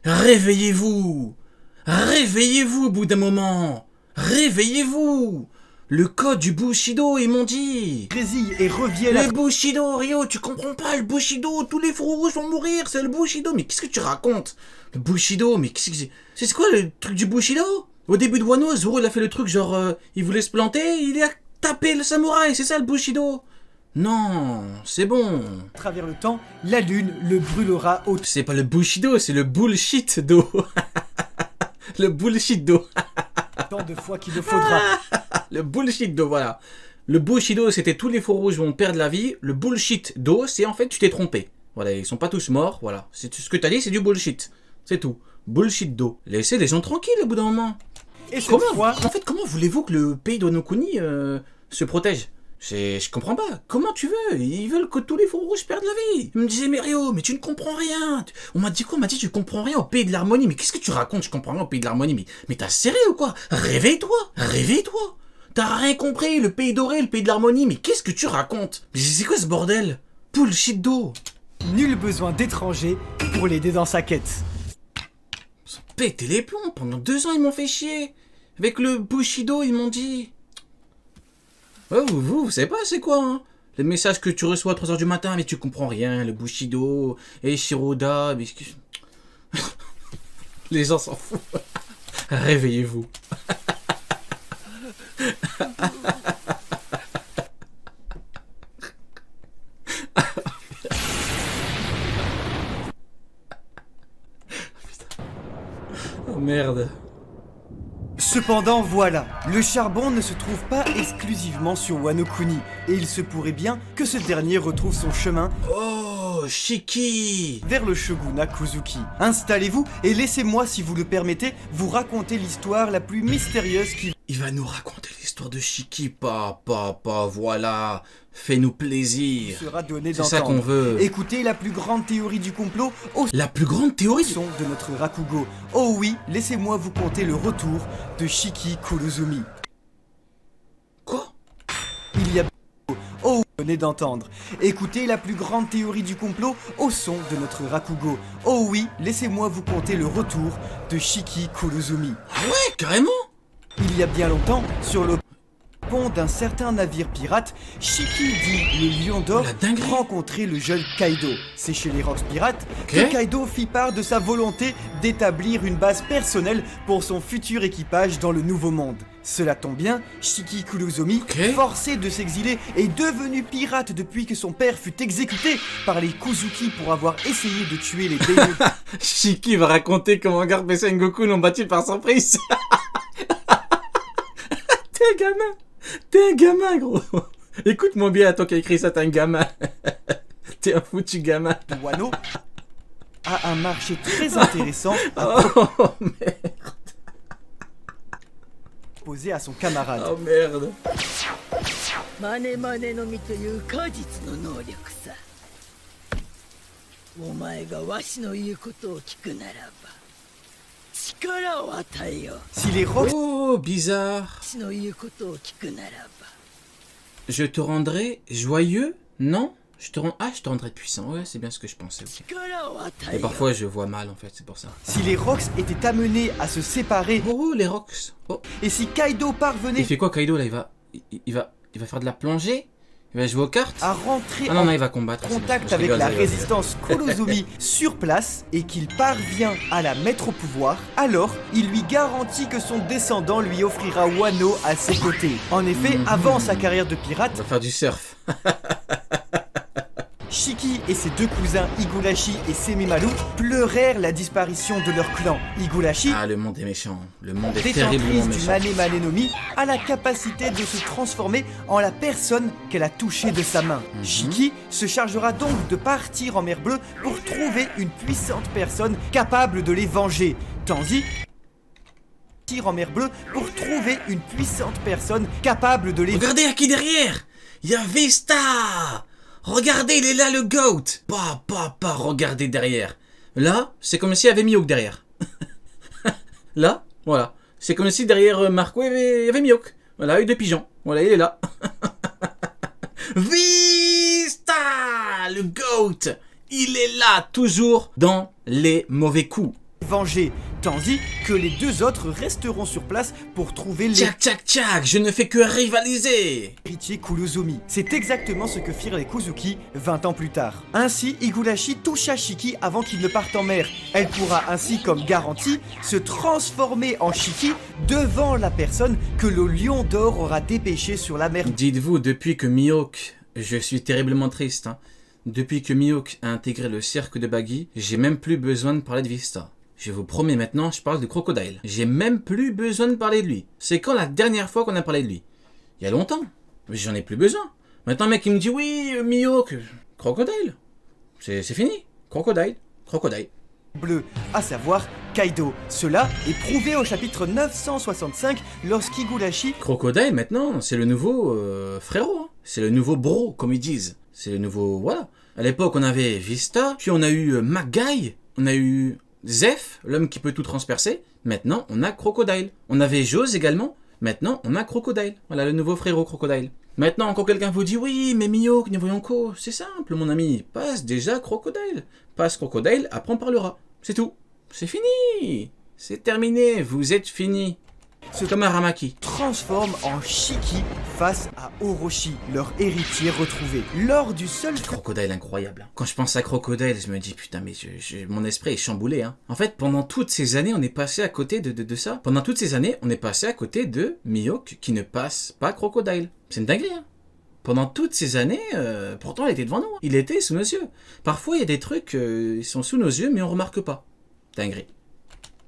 Réveillez-vous! Réveillez-vous au bout d'un moment! Réveillez-vous! Le code du Bushido, ils m'ont dit! Grésille et reviennent Le Bushido, Rio, tu comprends pas, le Bushido, tous les fous rouges vont mourir, c'est le Bushido, mais qu'est-ce que tu racontes? Le Bushido, mais qu'est-ce que c'est quoi le truc du Bushido? Au début de Wano, Zoro il a fait le truc genre, il voulait se planter, il a tapé le samouraï, c'est ça le Bushido? Non, c'est bon. à travers le temps, la lune le brûlera autant C'est pas le Bushido, c'est le bullshit d'eau. Le bullshit d'eau. de fois qu'il le faudra. Le bullshit d'eau, voilà. Le Bushido, c'était tous les faux rouges vont perdre la vie. Le bullshit d'eau, c'est en fait, tu t'es trompé. Voilà, ils sont pas tous morts, voilà. C'est ce que t'as dit, c'est du bullshit. C'est tout. Bullshit d'eau. Laissez les gens tranquilles au bout d'un moment. Et cette Comment, fois, en fait, comment voulez-vous que le pays d'Onokuni se protège? Je comprends pas. Comment tu veux? Ils veulent que tous les faux rouges perdent la vie. Ils me disaient, mais Rio, mais tu ne comprends rien. On m'a dit quoi? On m'a dit, tu comprends rien au pays de l'harmonie. Mais qu'est-ce que tu racontes? Je comprends rien au pays de l'harmonie. Mais t'as serré ou quoi? Réveille-toi. Réveille-toi. T'as rien compris. Le pays doré, le pays de l'harmonie. Mais qu'est-ce que tu racontes? Mais c'est quoi ce bordel? Bullshit d'eau. nul besoin d'étrangers pour l'aider dans sa quête. Ils ont pété les plombs. Pendant 2 ans, ils m'ont fait chier. Avec le Bushido, ils m'ont dit... Ouais, vous savez pas c'est quoi, hein? Les messages que tu reçois à 3h du matin, mais tu comprends rien, le Bushido, et Shiroda, mais... Les gens s'en foutent. Réveillez-vous. Oh merde. Cependant, voilà, le charbon ne se trouve pas exclusivement sur Wano Kuni, et il se pourrait bien que ce dernier retrouve son chemin Oh, Shiki. vers le shogunat Kozuki. Installez-vous et laissez-moi, si vous le permettez, vous raconter l'histoire la plus mystérieuse qui Il va nous raconter l'histoire de Shiki, papa, voilà. Fais-nous plaisir. sera donnée C'est ça qu'on d'entendre. veut. Écoutez la plus grande théorie du complot au La plus grande théorie... son de notre Rakugo. Oh oui, laissez-moi vous conter le retour de Shiki Kurozumi. Quoi? Il y a... Oh, vous venez d'entendre. Écoutez la plus grande théorie du complot au son de notre Rakugo. Oh oui, laissez-moi vous conter le retour de Shiki Kurozumi. Ah ouais, carrément. Il y a bien longtemps, sur le pont d'un certain navire pirate, Shiki dit le lion d'or Oh, la dinguerie. rencontrer le jeune Kaido. C'est chez les Rocks Pirates Ok. que Kaido fit part de sa volonté d'établir une base personnelle pour son futur équipage dans le Nouveau Monde. Cela tombe bien, Shiki Kurozumi, Ok. forcé de s'exiler, est devenu pirate depuis que son père fut exécuté par les Kuzuki pour avoir essayé de tuer les Daimyo. Shiki va raconter comment Garp et Sengoku l'ont battu par surprise. T'es un gamin. T'es un gamin, gros. Écoute-moi bien, toi qui as écrit ça, t'es un gamin. T'es un foutu gamin. de Wano a un marché très intéressant à Oh merde. proposer à son camarade. Oh merde. マネマネの実という果実の能力さ。お前がわしの言うことを聞くならば力を与えよう。 Si les Rocks Oh, bizarre. わしの言うことを聞くならば Je te rendrai joyeux? Non? Je te rendrai puissant. Ouais, c'est bien ce que je pensais. Ok. 力を与え Et よう。 parfois, je vois mal, en fait, c'est pour ça. Si les Rocks étaient amenés à se séparer Oh, les rocks. Oh. et si Kaido Il parvenait fait quoi, Kaido, là? Il va faire de la plongée? Il va jouer aux cartes? à rentrer Ah non, en non, il va combattre. c'est bon, contact je avec rigole, la je rigole. résistance Kurozumi sur place et qu'il parvient à la mettre au pouvoir, alors il lui garantit que son descendant lui offrira Wano à ses côtés. En effet, avant sa carrière de Il pirate, va faire du surf. Shiki et ses deux cousins Higurashi et Sememaru pleurèrent la disparition de leur clan. Higurashi, Ah, le monde est méchant. Le monde est terriblement détentrice du méchant. Mane Mane no Mi, a la capacité de se transformer en la personne qu'elle a touchée de sa main. Shiki se chargera donc de partir en mer Bleue pour trouver une puissante personne capable de les venger. Tandis partir en mer Bleue pour trouver une puissante personne capable de les Regardez à qui derrière? Il y a Vesta. Regardez, il est là, le GOAT. Regardez derrière. Là, c'est comme s'il y avait Mihawk derrière. Là, voilà. C'est comme si derrière Marco, il y avait Mihawk. Voilà, œil de pigeon. Voilà, il est là. Vista, le GOAT. Il est là, toujours dans les mauvais coups. venger, tandis que les deux autres resteront sur place pour trouver Tchac tchac tchac, je ne fais que rivaliser. l'héritier Kurozumi. C'est exactement ce que firent les Kuzuki 20 ans plus tard. Ainsi, Higurashi toucha Shiki avant qu'il ne parte en mer. Elle pourra ainsi, comme garantie, se transformer en Shiki devant la personne que le lion d'or aura dépêché sur la mer. Dites-vous, depuis que Mihawk, je suis terriblement triste, hein. Depuis que Mihawk a intégré le cercle de Buggy, j'ai même plus besoin de parler de Vista. Je vous promets maintenant, je parle de Crocodile. J'ai même plus besoin de parler de lui. C'est quand la dernière fois qu'on a parlé de lui? Il y a longtemps. Mais j'en ai plus besoin. Maintenant, le mec, il me dit, oui, Mihawk, Crocodile. C'est fini. Crocodile. Crocodile. Bleu, à savoir Kaido. Cela est prouvé au chapitre 965 lorsqu'Higurashi Crocodile, maintenant, c'est le nouveau frérot. Hein. C'est le nouveau bro, comme ils disent. C'est le nouveau... Voilà. À l'époque, on avait Vista, puis on a eu Magai, on a eu Zeph, l'homme qui peut tout transpercer. Maintenant, on a Crocodile. On avait Jose également. Maintenant, on a Crocodile. Voilà, le nouveau frérot Crocodile. Maintenant, quand quelqu'un vous dit « Oui, mais Mihawk, Yonko », c'est simple, mon ami. Passe déjà Crocodile. Passe Crocodile, après on parlera. C'est tout. C'est fini. C'est terminé. Vous êtes fini. C'est comme un Aramaki. transforme en Shiki face à Orochi, leur héritier retrouvé. Lors du seul Crocodile incroyable. Quand je pense à Crocodile, je me dis putain mais mon esprit est chamboulé. Hein. En fait, pendant toutes ces années, on est passé à côté de ça. Pendant toutes ces années, on est passé à côté de Mihawk qui ne passe pas Crocodile. C'est une dinguerie. Hein. Pendant toutes ces années, pourtant il était devant nous. Hein. Il était sous nos yeux. Parfois il y a des trucs, ils sont sous nos yeux mais on remarque pas. Dinguerie.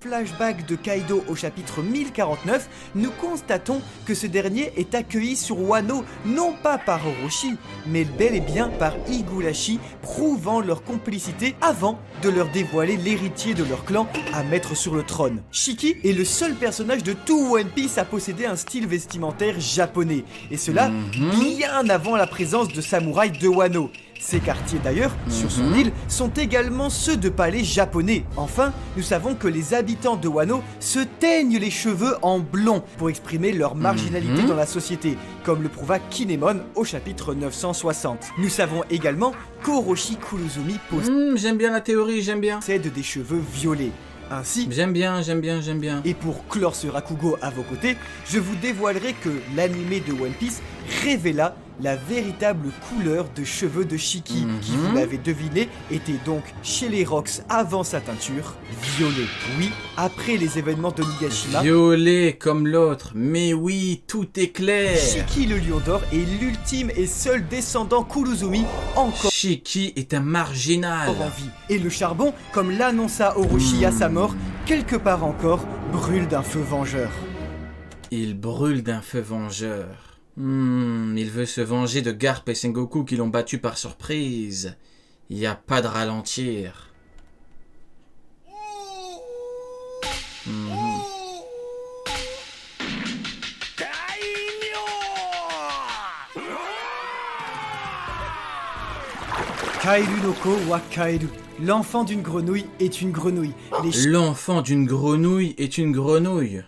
flashback de Kaido au chapitre 1049, nous constatons que ce dernier est accueilli sur Wano non pas par Orochi, mais bel et bien par Higurashi, prouvant leur complicité avant de leur dévoiler l'héritier de leur clan à mettre sur le trône. Shiki est le seul personnage de tout One Piece à posséder un style vestimentaire japonais, et cela bien avant la présence de samouraïs de Wano. Ces quartiers d'ailleurs, sur son île, sont également ceux de palais japonais. Enfin, nous savons que les habitants de Wano se teignent les cheveux en blond pour exprimer leur marginalité dans la société, comme le prouva Kinemon au chapitre 960. Nous savons également qu'Orochi Kurozumi J'aime bien la théorie, j'aime bien. possède des cheveux violets. Ainsi, J'aime bien. et pour clore ce Rakugo à vos côtés, je vous dévoilerai que l'animé de One Piece révéla la véritable couleur de cheveux de Shiki, qui, vous l'avez deviné, était donc chez les Rocks avant sa teinture, violet. Oui, après les événements de Nigashima, Violet comme l'autre, mais oui, tout est clair. Shiki le Lion d'Or est l'ultime et seul descendant Kurozumi encore Shiki est un marginal. en vie. Et le charbon, comme l'annonça Orochi à sa mort, quelque part encore, brûle d'un feu vengeur. Il brûle d'un feu vengeur. Il veut se venger de Garp et Sengoku qui l'ont battu par surprise. Il n'y a pas de ralentir. Kaeru no ko wa Kaeru. L'enfant d'une grenouille est une grenouille. Les L'enfant d'une grenouille est une grenouille.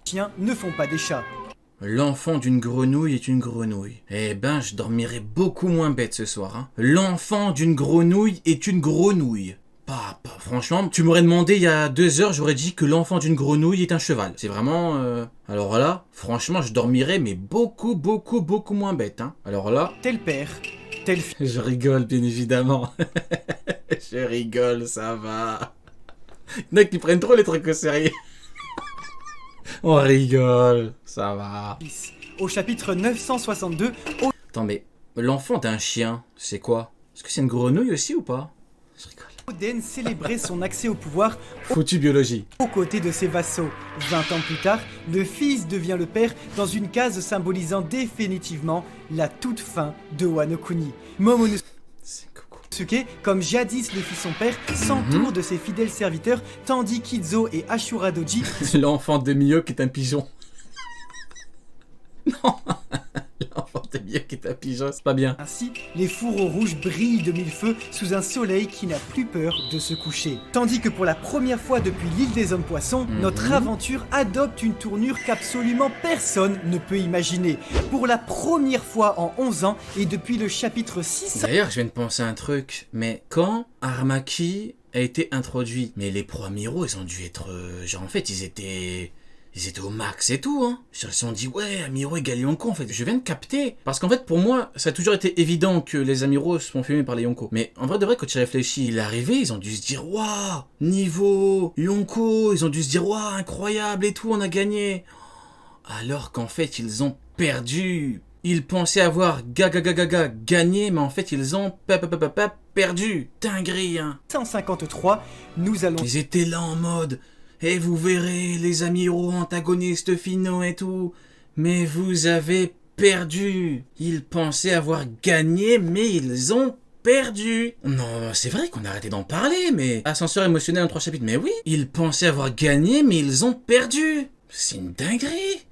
chiens ne font pas des chats. L'enfant d'une grenouille est une grenouille. Eh ben, je dormirai beaucoup moins bête ce soir. Hein. L'enfant d'une grenouille est une grenouille. Franchement, tu m'aurais demandé il y a 2 heures, j'aurais dit que l'enfant d'une grenouille est un cheval. C'est vraiment... Alors là, franchement, je dormirais, mais beaucoup moins bête. Hein. Alors là... Tel père, tel fils. Je rigole, bien évidemment. Je rigole, ça va. Il y en a qui prennent trop les trucs au sérieux. On rigole, ça va. Au chapitre 962, Attends, mais l'enfant d'un chien, c'est quoi? Est-ce que c'est une grenouille aussi ou pas? Je rigole. Oden célébrait son accès au pouvoir Foutu biologie. aux côtés de ses vassaux. 20 ans plus tard, le fils devient le père dans une case symbolisant définitivement la toute fin de Wano Kuni. Momonosuke, C'est coco. comme jadis le fit son père, s'entoure de ses fidèles serviteurs, tandis qu'Izo et Ashura Doji L'enfant de Mihawk est un pigeon. Non. L'enfant de Mihawk est un pigeon, c'est pas bien. Ainsi, les fourreaux rouges brillent de mille feux sous un soleil qui n'a plus peur de se coucher. Tandis que pour la première fois depuis l'île des hommes poissons, notre aventure adopte une tournure qu'absolument personne ne peut imaginer. Pour la première fois en 11 ans et depuis le chapitre 600... D'ailleurs, je viens de penser à un truc, mais quand Aramaki a été introduit. Mais les pro amiraux, ils ont dû être... genre en fait, ils étaient au max et tout, hein. Ils se sont dit, ouais, amiraux égale Yonko, en fait. Je viens de capter. Parce qu'en fait, pour moi, ça a toujours été évident que les amiraux sont filmés par les Yonko. Mais en vrai, de vrai, quand tu réfléchis, il est arrivé, ils ont dû se dire, waouh, niveau, Yonko, ils ont dû se dire, waouh, incroyable et tout, on a gagné. Alors qu'en fait, ils ont perdu. Ils pensaient avoir gagné, mais en fait, ils ont perdu. Dinguerie, hein. 153, nous allons... Ils étaient là en mode, et vous verrez les amiraux antagonistes finaux et tout, mais vous avez perdu. Ils pensaient avoir gagné, mais ils ont perdu. Non, c'est vrai qu'on a arrêté d'en parler, mais... Ascenseur émotionnel en 3 chapitres, mais oui. Ils pensaient avoir gagné, mais ils ont perdu. C'est une dinguerie.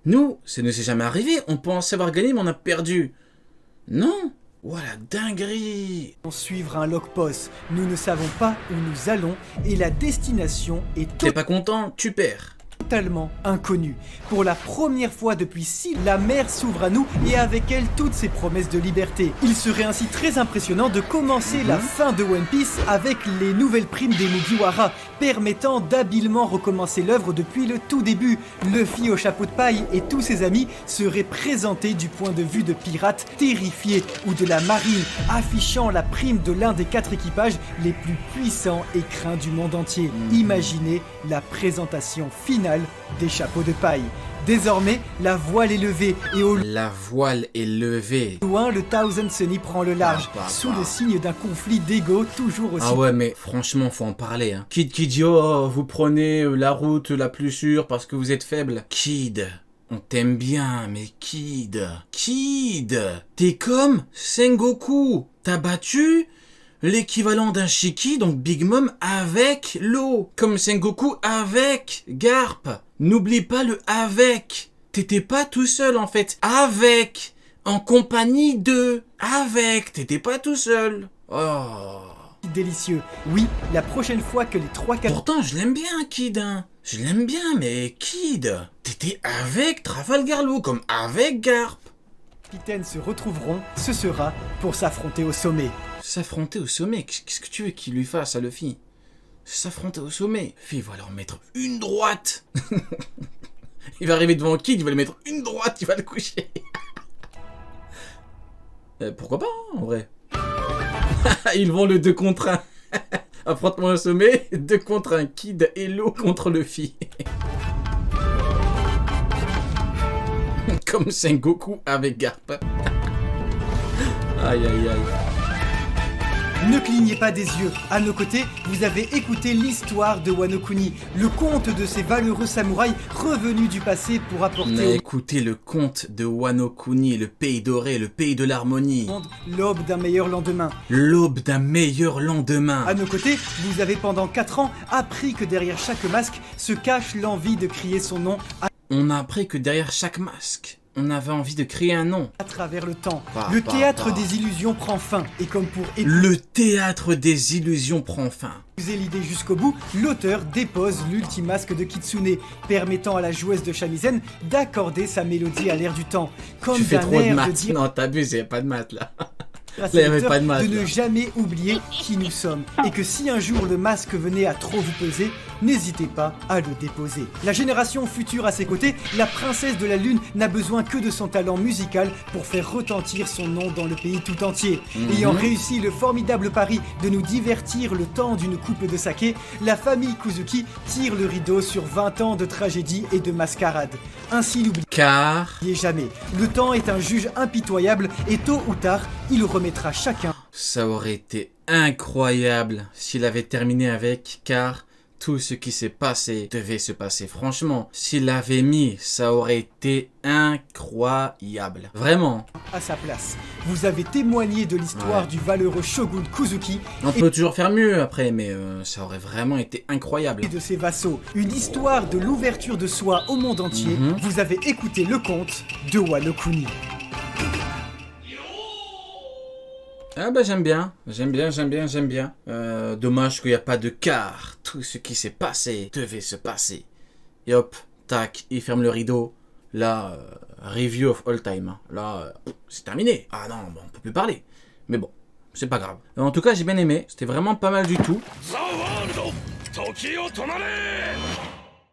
Nous, ça ne s'est jamais arrivé. On pensait avoir gagné, mais on a perdu. Non. Voilà, dinguerie. suivre un log-post. Nous ne savons pas où nous allons et la destination est T'es pas content, tu perds. totalement inconnue. Pour la première fois depuis la mer s'ouvre à nous et avec elle toutes ses promesses de liberté. Il serait ainsi très impressionnant de commencer la fin de One Piece avec les nouvelles primes des Mugiwara, permettant d'habilement recommencer l'œuvre depuis le tout début. Luffy au chapeau de paille et tous ses amis seraient présentés du point de vue de pirates terrifiés ou de la marine, affichant la prime de l'un des 4 équipages les plus puissants et craints du monde entier. Imaginez la présentation finale des chapeaux de paille. Désormais, la voile est levée et au La voile est levée. loin, le Thousand Sunny prend le large, sous le signe d'un conflit d'ego toujours aussi... Ah ouais, mais franchement, faut en parler, hein. Kid qui dit, oh, vous prenez la route la plus sûre parce que vous êtes faible. Kid, on t'aime bien, mais Kid, t'es comme Sengoku. T'as battu l'équivalent d'un Shiki, donc Big Mom, avec l'eau. Comme Sengoku avec Garp. N'oublie pas le avec. T'étais pas tout seul en fait. Avec. En compagnie de. Avec. T'étais pas tout seul. Oh. délicieux. Oui, la prochaine fois que les 3-4... Pourtant, je l'aime bien, Kid. Hein. Je l'aime bien, mais Kid, t'étais avec Trafalgar Law, comme avec Garp. capitaines se retrouveront, ce sera pour s'affronter au sommet. S'affronter au sommet, qu'est-ce que tu veux qu'il lui fasse à Luffy? S'affronter au sommet. Il va leur mettre une droite. Il va arriver devant Kid, il va lui mettre une droite, il va le coucher. Pourquoi pas, hein, en vrai. Ils vont le 2 contre 1. Affrontement au sommet, 2 contre 1. Kid et Law contre Luffy. Comme Sengoku avec Garp. Aïe aïe aïe. Ne clignez pas des yeux. À nos côtés, vous avez écouté l'histoire de Wano Kuni, le conte de ces valeureux samouraïs revenus du passé pour On a apporter écouté le conte de Wano Kuni, le pays doré, le pays de l'harmonie. au monde l'aube d'un meilleur lendemain. L'aube d'un meilleur lendemain. À nos côtés, vous avez pendant 4 ans appris que derrière chaque masque se cache l'envie de crier son nom On a appris que derrière chaque masque, on avait envie de créer un nom. à travers le temps. Bah, Le bah, théâtre bah. des illusions prend fin et comme pour Le théâtre des illusions prend fin. épouser l'idée jusqu'au bout, l'auteur dépose l'ultime masque de Kitsune, permettant à la joueuse de shamisen d'accorder sa mélodie à l'air du temps. Comme Tu fais d'un trop de air de maths. dire Non, t'abuses, y a pas de maths là. à Là, ses y avait lecteurs pas de maths, de ne là. jamais oublier qui nous sommes. Et que si un jour le masque venait à trop vous peser, n'hésitez pas à le déposer. La génération future à ses côtés, la princesse de la lune n'a besoin que de son talent musical pour faire retentir son nom dans le pays tout entier. Ayant réussi le formidable pari de nous divertir le temps d'une coupe de saké, la famille Kuzuki tire le rideau sur 20 ans de tragédie et de mascarade. Ainsi Car n'oubliez jamais, le temps est un juge impitoyable et tôt ou tard, il remettra chacun ça aurait été incroyable s'il avait terminé avec car tout ce qui s'est passé devait se passer. Franchement, s'il l'avait mis, ça aurait été incroyable. Vraiment. à sa place. Vous avez témoigné de l'histoire Ouais. du valeureux shogun Kuzuki On peut toujours faire mieux après, mais ça aurait vraiment été incroyable. et de ses vassaux. Une histoire de l'ouverture de soi au monde entier. Vous avez écouté le conte de Wano Kuni. Ah bah j'aime bien. Dommage qu'il n'y a pas de car. Tout ce qui s'est passé devait se passer. Et hop, tac, il ferme le rideau. Là, review of all time. Hein. Là, c'est terminé. Ah non, bon, on peut plus parler. Mais bon, c'est pas grave. En tout cas, j'ai bien aimé. C'était vraiment pas mal du tout. ザ・ワールド時を止まれ